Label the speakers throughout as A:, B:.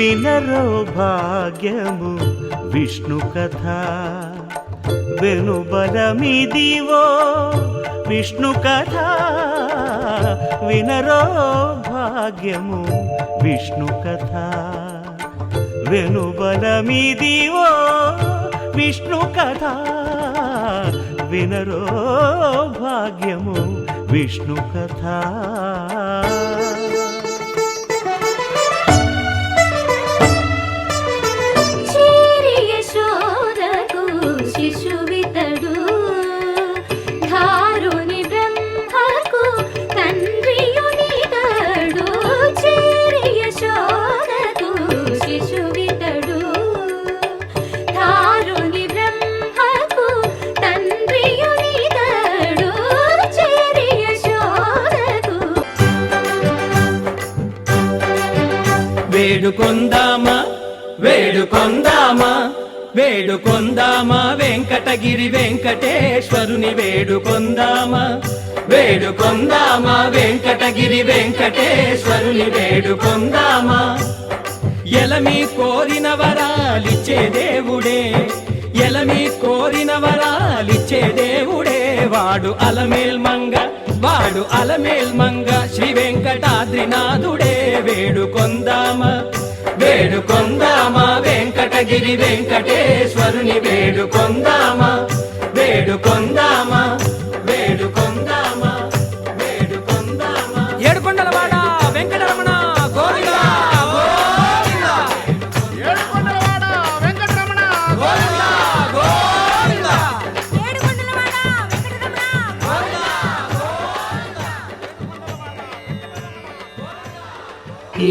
A: వినరో భాగ్యము విష్ణు కథ వెనుబలమిదివో విష్ణు కథ వినరో భాగ్యము విష్ణు కథ వెనుబలమిదివో విష్ణు కథ వినరో భాగ్యము విష్ణు కథ.
B: శిశువితడు ధారుని బ్రహ్మకు తండ్రియునితడు చేరి యశోదకు శిశువితడు ధారుని బ్రహ్మకు తండ్రియునితడు చేరి యశోదకు.
C: వేడుకొందామా వేడుకొందామా వేడుకొందామా వెంకటగిరి వెంకటేశ్వరుని వేడుకొందామా వేడుకొందామా వెంకటగిరి వెంకటేశ్వరుని వేడుకొందామా. ఎలమి కోరిన వరాలిచ్చే దేవుడే ఎలమి కోరిన వరాలిచ్చే దేవుడే వాడు అలమేల్ మంగ శ్రీ వెంకటాద్రినాథుడే. వేడుకొందామా వేడుకొందామా వెంకటగిరి వెంకటేశ్వరుని వేడుకొందామా వేడుకొందామా వేడుకొందామా వేడుకొందామా. ఏడుకొండలవాడ వెంకటరమణ గోవిందా గోవిందా ఏడుకొండలవాడ వెంకటరమణ గోవిందా గోవిందా ఏడుకొండలవాడ వెంకటరమణ గోవిందా గోవిందా.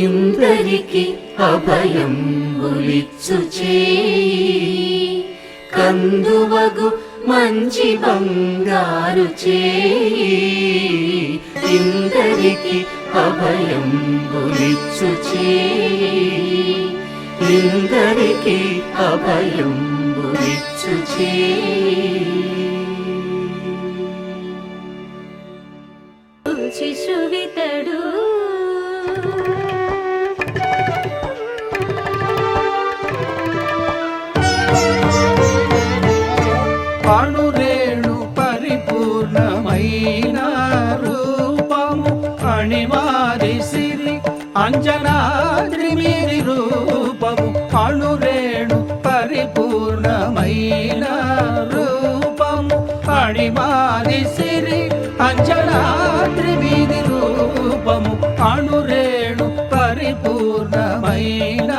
A: ఇందరికి అభయంబులిచ్చు చేయి కందువగు మంచి బంగారు చేయి ఇందరికి అభయంబులిచ్చు చేయి ఇందరికి అభయంబులిచ్చు చేయి.
B: శిశువితడు
C: అణురేణు పరిపూర్ణమైన రూపము అణివారి సిరి అంజనాద్రి మీది రూపము అణురేణు పరిపూర్ణమైన రూపము అణివారి సిరి అంజనాద్రి మీది రూపము అణురేణు పరిపూర్ణమైన